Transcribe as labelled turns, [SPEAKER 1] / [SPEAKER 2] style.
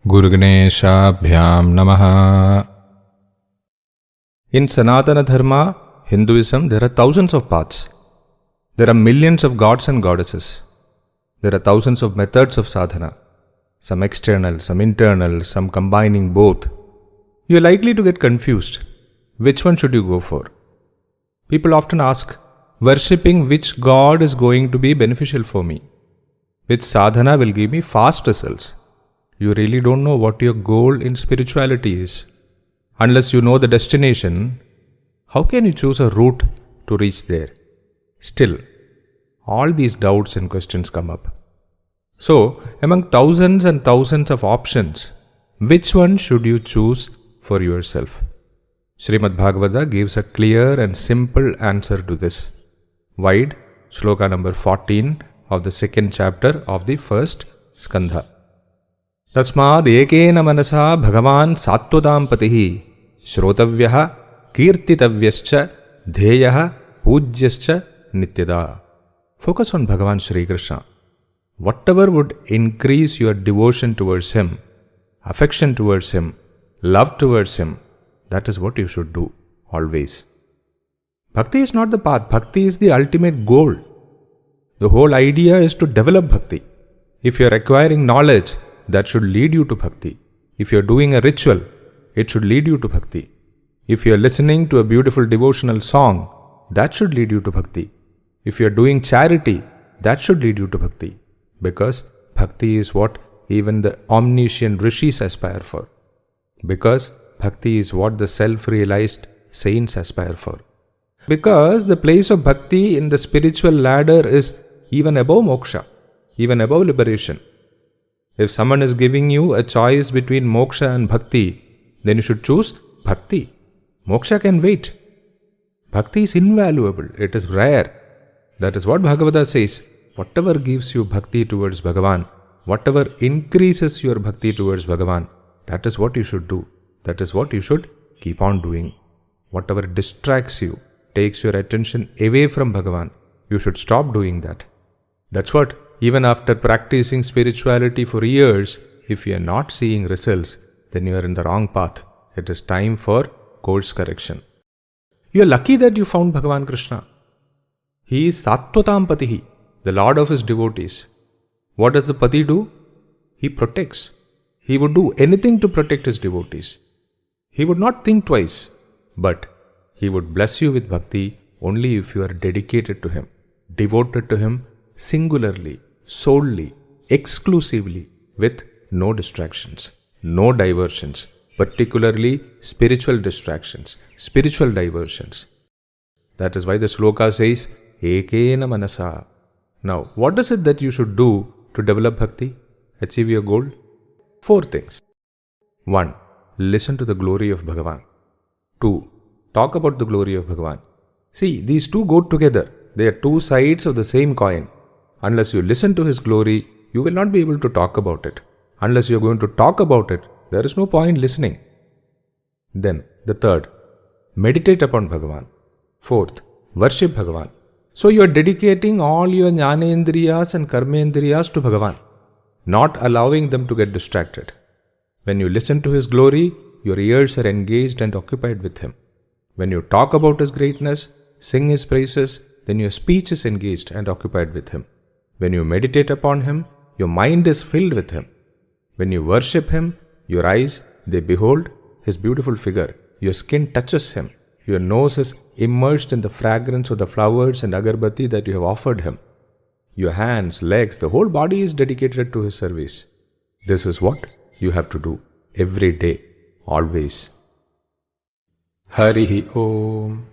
[SPEAKER 1] Guruganeshabhyam Namaha. In Sanatana Dharma, Hinduism, there are thousands of paths. There are millions of gods and goddesses. There are thousands of methods of sadhana. Some external, some internal, some combining both. You are likely to get confused. Which one should you go for? People often ask, worshipping which god is going to be beneficial for me? Which sadhana will give me fast results? You really don't know what your goal in spirituality is. Unless you know the destination, how can you choose a route to reach there? Still, all these doubts and questions come up. So, among thousands and thousands of options, which one should you choose for yourself? Srimad Bhagavata gives a clear and simple answer to this. Wide, shloka number 14 of the second chapter of the first skandha. तस्माद् एकेन मनसा भगवान् सात्वतां पतिः श्रोतव्यः कीर्तितव्यश्च ध्येयः पूज्यश्च नित्यदा. Focus on Bhagavan Shri Krishna. Whatever would increase your devotion towards him, affection towards him, love towards him, that is what you should do always. Bhakti is not the path. Bhakti is the ultimate goal. The whole idea is to develop bhakti. If you are acquiring knowledge, that should lead you to bhakti. If you are doing a ritual, it should lead you to bhakti. If you are listening to a beautiful devotional song, that should lead you to bhakti. If you are doing charity, that should lead you to bhakti. Because bhakti is what even the omniscient rishis aspire for. Because bhakti is what the self-realized saints aspire for. Because the place of bhakti in the spiritual ladder is even above moksha, even above liberation. If someone is giving you a choice between moksha and bhakti, then you should choose bhakti. Moksha can wait. Bhakti is invaluable. It is rare. That is what Bhagavata says. Whatever gives you bhakti towards Bhagavan, whatever increases your bhakti towards Bhagavan, that is what you should do. That is what you should keep on doing. Whatever distracts you, takes your attention away from Bhagavan, you should stop doing that. That's what, even after practicing spirituality for years, if you are not seeing results, then you are in the wrong path. It is time for course correction. You are lucky that you found Bhagavan Krishna. He is Sattvatam Patihi, the Lord of his devotees. What does the Pati do? He protects. He would do anything to protect his devotees. He would not think twice, but he would bless you with bhakti only if you are dedicated to him, devoted to him singularly, solely, exclusively, with no distractions, no diversions, particularly spiritual distractions, spiritual diversions. That is why the sloka says, Ekena Manasa. Now, what is it that you should do to develop bhakti, achieve your goal? 4 things. 1. Listen to the glory of Bhagavan. 2. Talk about the glory of Bhagavan. See, these two go together. They are two sides of the same coin. Unless you listen to his glory, you will not be able to talk about it. Unless you are going to talk about it, there is no point listening. Then, the 3rd, meditate upon Bhagavan. 4th, worship Bhagavan. So you are dedicating all your jnanendriyas and karmendriyas to Bhagavan, not allowing them to get distracted. When you listen to his glory, your ears are engaged and occupied with him. When you talk about his greatness, sing his praises, then your speech is engaged and occupied with him. When you meditate upon him, your mind is filled with him. When you worship him, your eyes, they behold his beautiful figure. Your skin touches him. Your nose is immersed in the fragrance of the flowers and agarbatti that you have offered him. Your hands, legs, the whole body is dedicated to his service. This is what you have to do every day, always. Harihi Om.